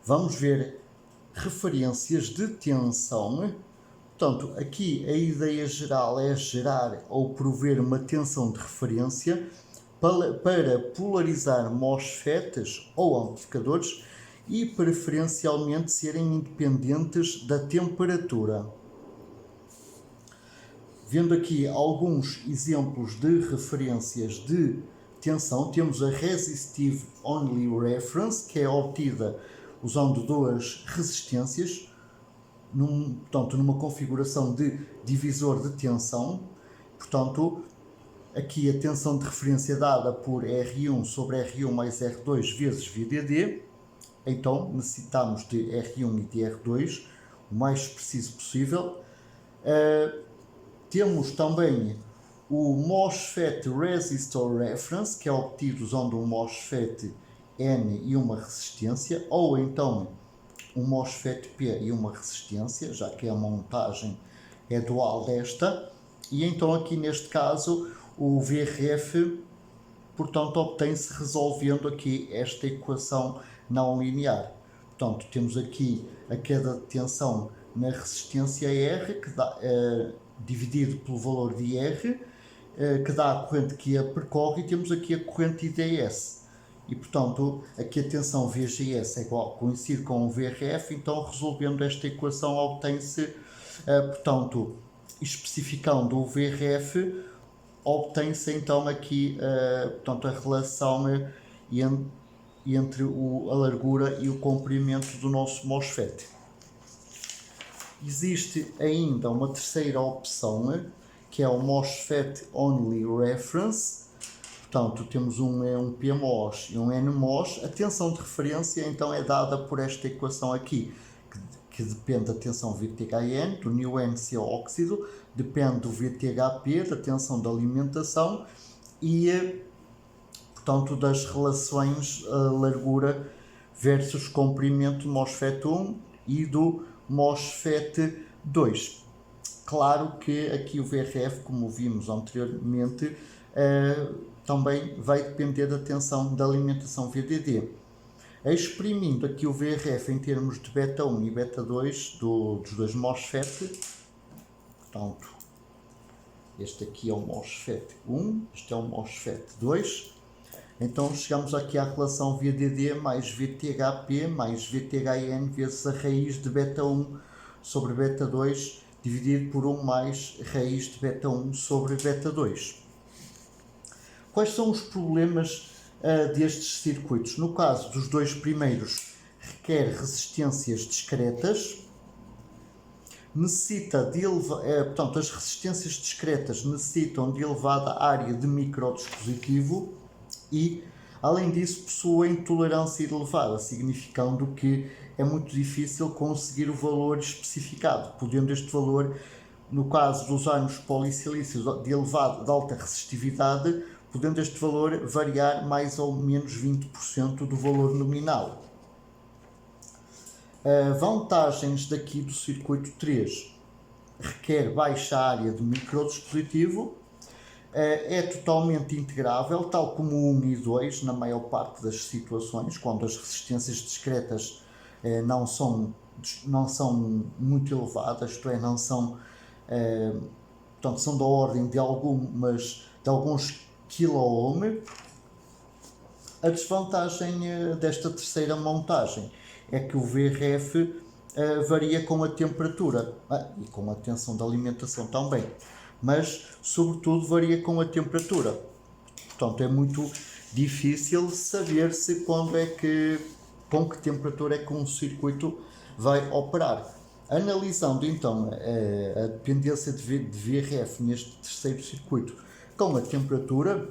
vamos ver referências de tensão. Portanto, aqui a ideia geral é gerar ou prover uma tensão de referência para polarizar MOSFETs ou amplificadores e preferencialmente serem independentes da temperatura. Vendo aqui alguns exemplos de referências de tensão, temos a Resistive Only Reference, que é obtida usando duas resistências, portanto, numa configuração de divisor de tensão. Portanto, aqui a tensão de referência dada por R1 sobre R1 mais R2 vezes VDD. Então, necessitamos de R1 e de R2, o mais preciso possível. Temos também o MOSFET Resistor Reference, que é obtido usando um MOSFET N e uma resistência, ou então um MOSFET P e uma resistência, já que a montagem é dual desta. E então aqui neste caso o VRF, portanto, obtém-se resolvendo aqui esta equação não linear. Portanto, temos aqui a queda de tensão na resistência R, que dá, dividido pelo valor de R, que dá a corrente que a percorre, e temos aqui a corrente IDS. E, portanto, aqui a tensão VGS é igual, coincide com o VRF, então resolvendo esta equação obtém-se, portanto, especificando o VRF, obtém-se então aqui portanto, a relação entre a largura e o comprimento do nosso MOSFET. Existe ainda uma terceira opção, que é o MOSFET Only Reference. Portanto, temos um PMOS e um NMOS. A tensão de referência então é dada por esta equação aqui, que depende da tensão VTHN, do μN se é óxido, depende do VTHP, da tensão de alimentação e, portanto, das relações largura versus comprimento do MOSFET 1 e do MOSFET 2. Claro que aqui o VRF, como vimos anteriormente, também vai depender da tensão da alimentação VDD. Exprimindo aqui o VRF em termos de beta 1 e beta 2 dos dois MOSFET, portanto, este aqui é o MOSFET 1, este é o MOSFET 2, então chegamos aqui à relação VDD mais VTHP mais VTHN vezes a raiz de beta 1 sobre beta 2 dividido por 1 mais raiz de beta 1 sobre beta 2. Quais são os problemas destes circuitos? No caso dos dois primeiros, requer resistências discretas, portanto, as resistências discretas necessitam de elevada área de microdispositivo e, além disso, possuem tolerância elevada, significando que é muito difícil conseguir o valor especificado, podendo este valor, no caso de usarmos polissilícios de alta resistividade, podendo este valor variar mais ou menos 20% do valor nominal. Vantagens daqui do circuito 3: requer baixa área de microdispositivo, é totalmente integrável, tal como o 1 e 2 na maior parte das situações, quando as resistências discretas não são muito elevadas, isto é, não são, portanto, são da ordem de alguns kilo-ohm. A desvantagem desta terceira montagem é que o VRF varia com a temperatura e com a tensão de alimentação também, mas sobretudo varia com a temperatura. Portanto, é muito difícil saber-se com que temperatura é que um circuito vai operar. Analisando então a dependência de VRF neste terceiro circuito com a temperatura,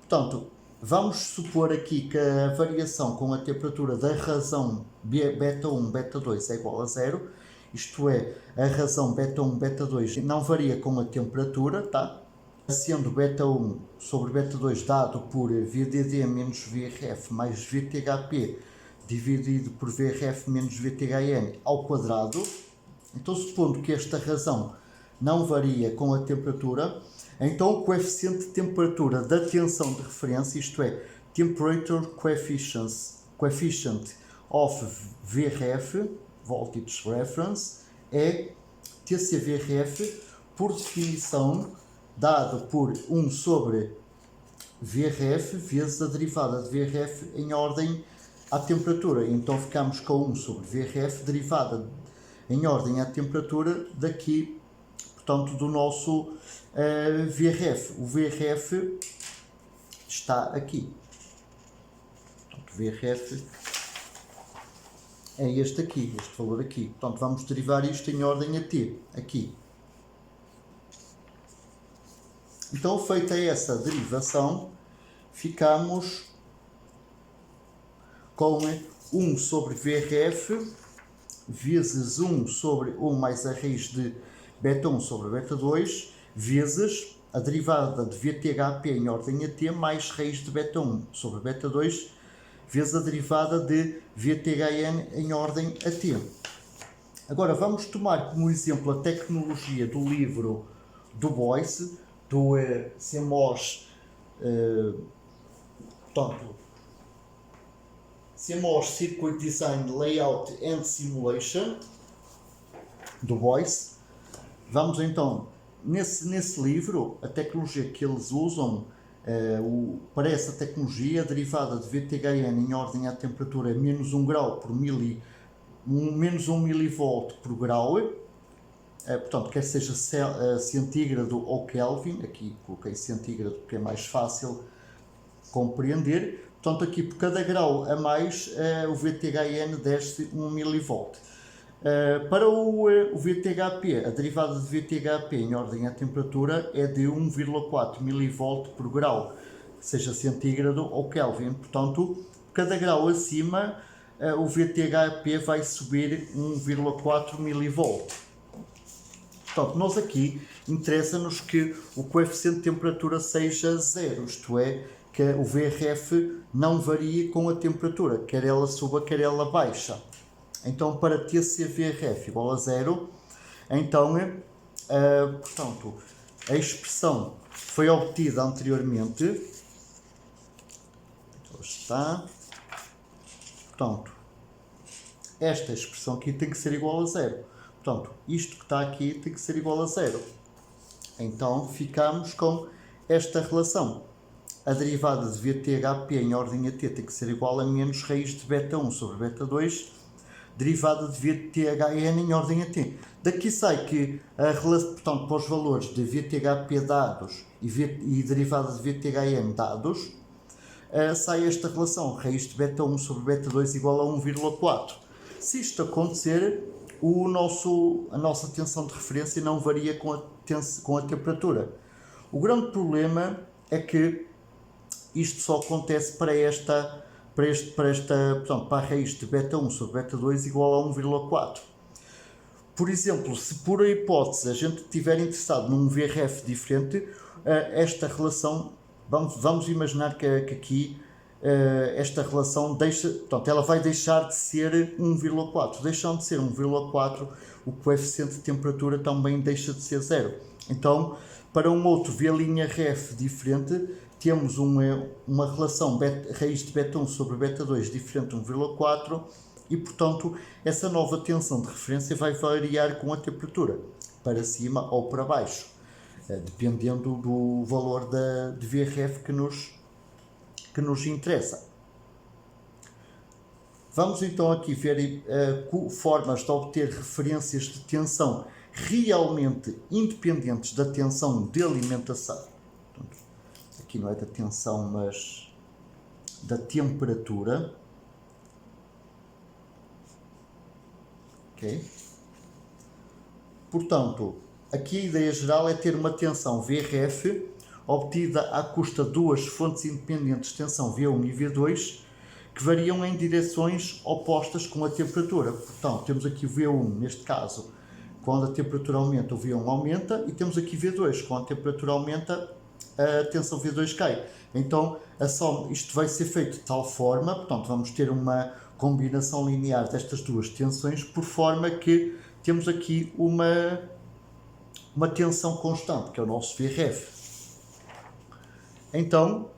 portanto, vamos supor aqui que a variação com a temperatura da razão beta 1, beta 2 é igual a zero, isto é, a razão beta 1, beta 2 não varia com a temperatura, tá? Sendo beta 1 sobre beta 2 dado por VDD menos VRF mais VTHP dividido por VRF menos VTHN ao quadrado. Então, supondo que esta razão não varia com a temperatura, então o coeficiente de temperatura da tensão de referência, isto é, Temperature Coefficient, of VRF, Voltage Reference, é TCVRF, por definição, dado por 1 sobre VRF vezes a derivada de VRF em ordem à temperatura. Então ficamos com 1 sobre VRF derivada em ordem à temperatura daqui, portanto, do nosso VRF. O VRF está aqui. Portanto, o VRF é este aqui, este valor aqui. Portanto, vamos derivar isto em ordem a t, aqui. Então, feita essa derivação, ficamos com 1 sobre VRF vezes 1 sobre 1 mais a raiz de beta1 sobre beta2 vezes a derivada de VTHP em ordem a t mais raiz de beta1 sobre beta2 vezes a derivada de VTHN em ordem a t. Agora vamos tomar como exemplo a tecnologia do livro do Boyce, do CMOS, portanto, CMOS Circuit Design, Layout and Simulation, do Boyce. Vamos então, nesse livro, a tecnologia que eles usam, para essa tecnologia, a derivada de VTHN em ordem à temperatura é menos 1 grau por menos 1 milivolt por grau, portanto, quer seja centígrado ou Kelvin, aqui coloquei centígrado porque é mais fácil compreender. Portanto, aqui por cada grau a mais, o VTHN desce 1 milivolt. Para o VTHP, a derivada de VTHP em ordem à temperatura é de 1,4 milivolt por grau, seja centígrado ou Kelvin. Portanto, cada grau acima, o VTHP vai subir 1,4 milivolt. Portanto, nós aqui interessa-nos que o coeficiente de temperatura seja zero, isto é, que o VRF não varie com a temperatura, quer ela suba, quer ela baixa. Então, para TCVRF igual a zero, então, portanto, a expressão foi obtida anteriormente. Então, está. Portanto, esta expressão aqui tem que ser igual a zero. Portanto, isto que está aqui tem que ser igual a zero. Então, ficamos com esta relação. A derivada de VTHP em ordem a t tem que ser igual a menos raiz de beta1 sobre beta2, derivada de VTHN em ordem a t. Daqui sai que, portanto, para os valores de VTHP dados e derivada de VTHN dados, sai esta relação, raiz de beta1 sobre beta2 igual a 1,4. Se isto acontecer, a nossa tensão de referência não varia com a temperatura. O grande problema é que isto só acontece para a raiz de beta1 sobre beta2 igual a 1,4. Por exemplo, se por hipótese a gente estiver interessado num VRF diferente, esta relação, vamos imaginar que aqui esta relação ela vai deixar de ser 1,4. Deixando de ser 1,4, o coeficiente de temperatura também deixa de ser zero. Então, para um outro V''ref diferente, temos uma relação raiz de beta1 sobre beta2 diferente de 1,4 e, portanto, essa nova tensão de referência vai variar com a temperatura, para cima ou para baixo, dependendo do valor de VRF que nos interessa. Vamos então aqui ver formas de obter referências de tensão realmente independentes da tensão de alimentação. Portanto, aqui não é da tensão, mas da temperatura. Ok? Portanto, aqui a ideia geral é ter uma tensão VRF obtida à custa de duas fontes independentes de tensão V1 e V2 que variam em direções opostas com a temperatura. Portanto, temos aqui o V1, neste caso, quando a temperatura aumenta, o V1 aumenta, e temos aqui V2, quando a temperatura aumenta, a tensão V2 cai. Então, isto vai ser feito de tal forma, portanto, vamos ter uma combinação linear destas duas tensões, por forma que temos aqui uma tensão constante, que é o nosso VRF. Então,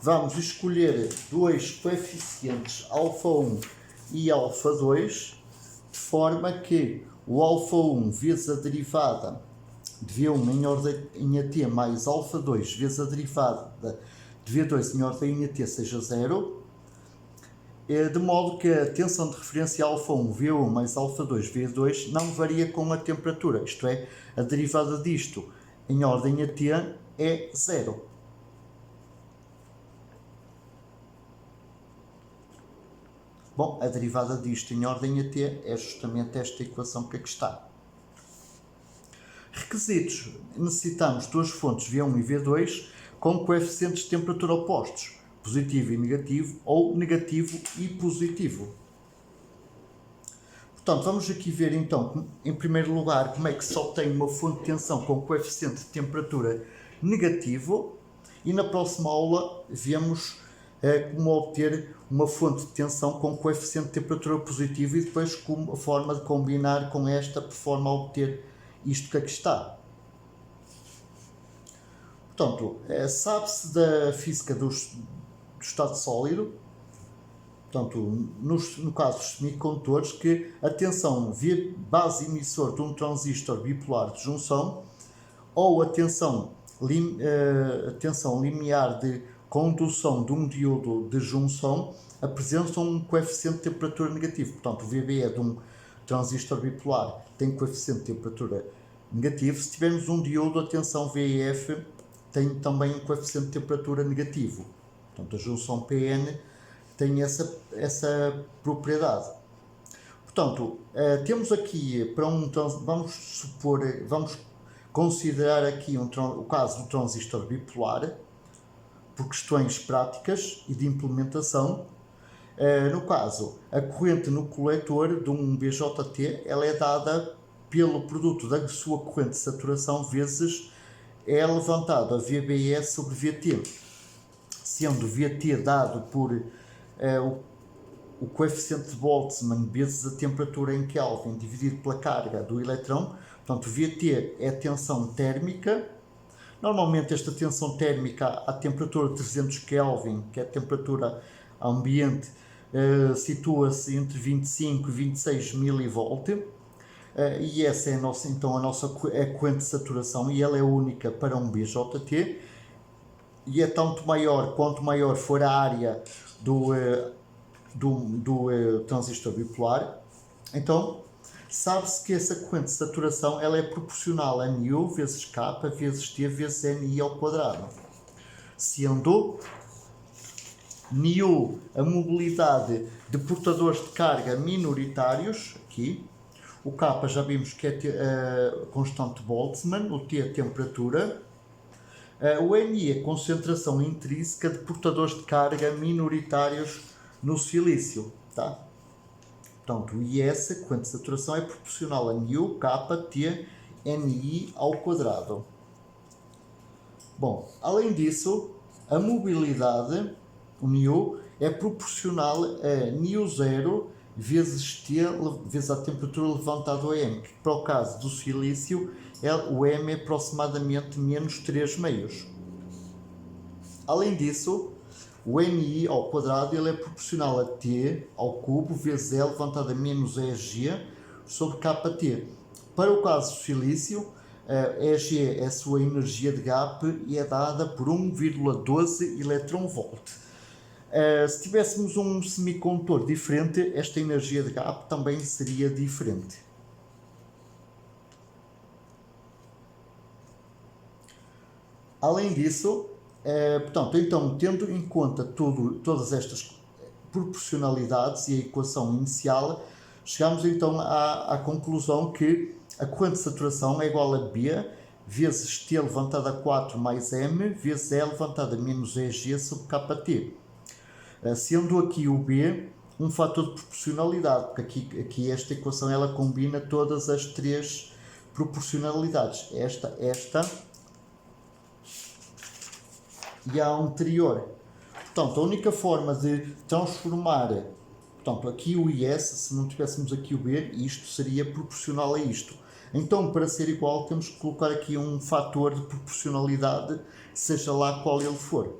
vamos escolher dois coeficientes α1 e α2, de forma que o α1 vezes a derivada de V1 em ordem a t mais α2 vezes a derivada de V2 em ordem a t seja zero, de modo que a tensão de referência α1 V1 mais α2 V2 não varia com a temperatura, isto é, a derivada disto em ordem a t é zero. Bom, a derivada disto em ordem a t é justamente esta equação que aqui está. Requisitos: necessitamos duas fontes V1 e V2 com coeficientes de temperatura opostos, positivo e negativo, ou negativo e positivo. Portanto, vamos aqui ver então, em primeiro lugar, como é que se obtém uma fonte de tensão com coeficiente de temperatura negativo, e na próxima aula vemos como obter uma fonte de tensão com coeficiente de temperatura positivo e depois como a forma de combinar com esta por forma a obter isto que aqui está. Portanto, sabe-se da física do estado sólido, portanto, no caso dos semicondutores, que a tensão via base emissor de um transistor bipolar de junção ou a tensão limiar de condução de um diodo de junção apresentam um coeficiente de temperatura negativo. Portanto, o VBE de um transistor bipolar tem coeficiente de temperatura negativo. Se tivermos um diodo, a tensão VEF tem também um coeficiente de temperatura negativo. Portanto, a junção PN tem essa propriedade. Portanto, temos aqui para vamos considerar aqui o caso do transistor bipolar por questões práticas e de implementação. No caso, a corrente no coletor de um BJT ela é dada pelo produto da sua corrente de saturação vezes é levantado a VBE sobre VT, sendo VT dado por o coeficiente de Boltzmann vezes a temperatura em Kelvin dividido pela carga do eletrão. Portanto, VT é a tensão térmica. Normalmente esta tensão térmica à temperatura de 300 Kelvin, que é a temperatura ambiente, situa-se entre 25 e 26 mV. E essa é a nossa corrente de saturação, e ela é única para um BJT, e é tanto maior quanto maior for a área do transistor bipolar. Então, sabe-se que essa corrente de saturação ela é proporcional a μ vezes K vezes T vezes NI ao quadrado, sendo μ a mobilidade de portadores de carga minoritários, aqui, o K já vimos que é a constante Boltzmann, o T a temperatura, o NI a concentração intrínseca de portadores de carga minoritários no silício, tá? Portanto, o IS, a corrente de saturação, é proporcional a μ, K, T, NI ao quadrado. Bom, além disso, a mobilidade, o μ, é proporcional a μ0 vezes T vezes a temperatura levantada ao M, que para o caso do silício, o M é aproximadamente menos 3 meios. Além disso, o NI ao quadrado ele é proporcional a T ao cubo vezes E levantado a menos EG sobre KT. Para o caso do silício, EG é a sua energia de gap e é dada por 1,12 eV. Se tivéssemos um semicondutor diferente, esta energia de gap também seria diferente. Além disso, portanto, então, tendo em conta todas estas proporcionalidades e a equação inicial, chegamos então à conclusão que a corrente de saturação é igual a B vezes T levantado a 4 mais M vezes E levantado a menos EG sobre KT. Sendo aqui o B um fator de proporcionalidade, porque aqui esta equação ela combina todas as três proporcionalidades, esta e a anterior. Portanto, a única forma de transformar, portanto, aqui o IS, se não tivéssemos aqui o B, isto seria proporcional a isto. Então, para ser igual, temos que colocar aqui um fator de proporcionalidade, seja lá qual ele for.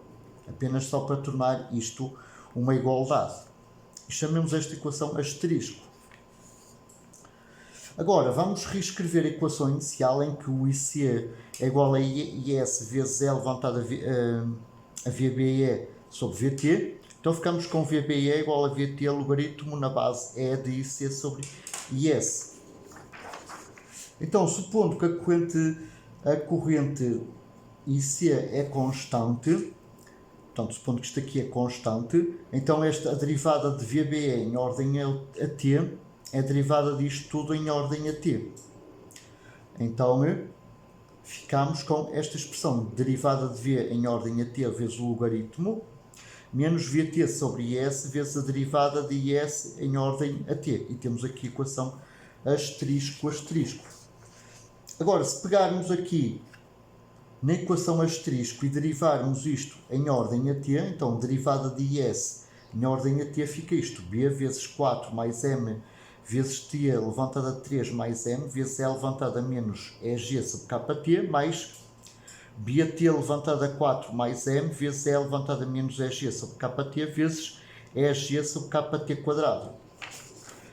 apenas só para tornar isto uma igualdade. E chamemos esta equação asterisco. Agora, vamos reescrever a equação inicial em que o IC é igual a IS vezes E levantado a VBE sobre VT. Então ficamos com VBE igual a VT logaritmo na base E de IC sobre IS. Então, supondo que a corrente IC é constante, portanto, supondo que isto aqui é constante, então a derivada de VBE em ordem a t é a derivada disto tudo em ordem a t. Então, ficamos com esta expressão, derivada de V em ordem a t vezes o logaritmo, menos VT sobre IS vezes a derivada de IS em ordem a t. E temos aqui a equação asterisco, asterisco. Agora, se pegarmos aqui na equação asterisco e derivarmos isto em ordem a t, então derivada de IS em ordem a t fica isto, B vezes 4 mais M vezes t levantado a 3 mais m vezes e levantado a menos EG sobre kt mais BT levantado a 4 mais m vezes e levantado a menos EG sobre kt vezes EG sobre kt quadrado.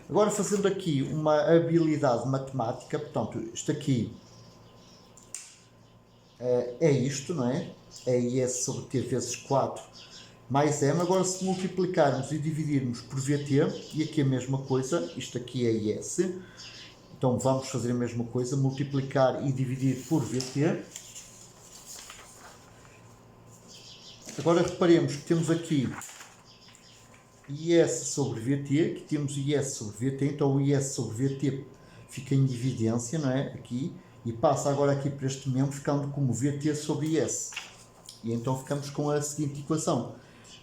Agora, fazendo aqui uma habilidade matemática, portanto, isto aqui é isto, não é? É IS sobre t vezes 4 mais m. Agora, se multiplicarmos e dividirmos por VT, e aqui a mesma coisa, isto aqui é IS, então vamos fazer a mesma coisa, multiplicar e dividir por VT. Agora reparemos que temos aqui IS sobre VT, aqui temos IS sobre VT, então o IS sobre VT fica em evidência, não é? Aqui, e passa agora aqui para este membro, ficando como VT sobre IS. E então ficamos com a seguinte equação.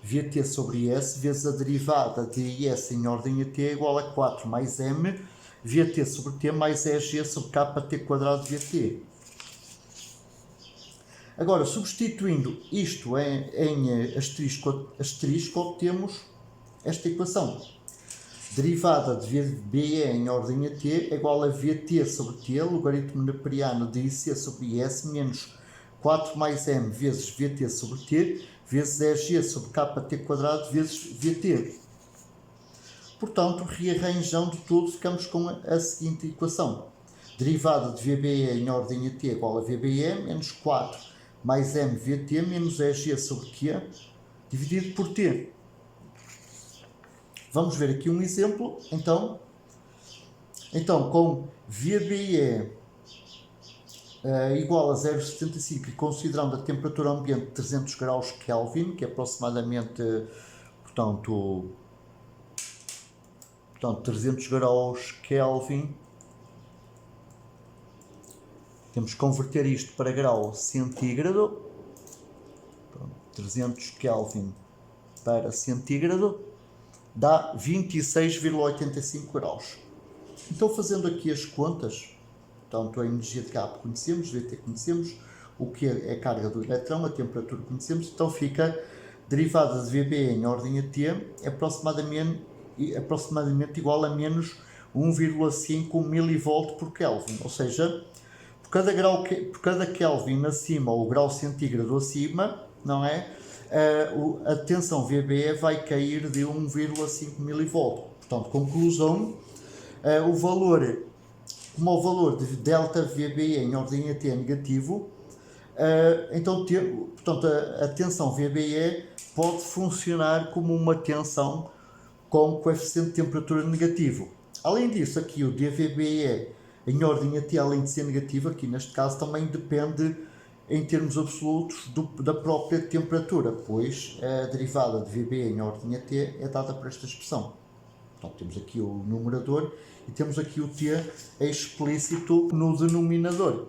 VT sobre IS vezes a derivada de IS em ordem a t é igual a 4 mais m VT sobre t mais EG sobre kt quadrado de VT. Agora, substituindo isto em asterisco, obtemos esta equação. Derivada de VBE em ordem a t é igual a VT sobre t, logaritmo neperiano de IC sobre IS, menos 4 mais m vezes VT sobre t, vezes EG sobre kt quadrado vezes VT. Portanto, rearranjando tudo, ficamos com a seguinte equação. Derivada de VBE em ordem a t é igual a VBE, menos 4 mais m VT, menos EG sobre Q, dividido por t. Vamos ver aqui um exemplo, então com VBE igual a 0,75 e considerando a temperatura ambiente de 300 graus Kelvin, que é aproximadamente, portanto 300 graus Kelvin, temos que converter isto para grau centígrado, 300 Kelvin para centígrado, dá 26,85 graus. Então, fazendo aqui as contas, portanto, a energia de campo conhecemos, VT conhecemos, o que é a carga do eletrão, a temperatura conhecemos, então fica derivada de VB em ordem a t é aproximadamente igual a menos 1,5 mV por Kelvin, ou seja, por cada Kelvin acima ou grau centígrado acima, não é? A tensão VBE vai cair de 1,5 mV. Portanto, conclusão, como o valor de delta VBE em ordem a t é negativo, então portanto, a tensão VBE pode funcionar como uma tensão com coeficiente de temperatura negativo. Além disso, aqui o dVBE em ordem a t, além de ser negativo, aqui neste caso também depende em termos absolutos da própria temperatura, pois a derivada de VBE em ordem a t é dada por esta expressão. Então temos aqui o numerador e temos aqui o t explícito no denominador.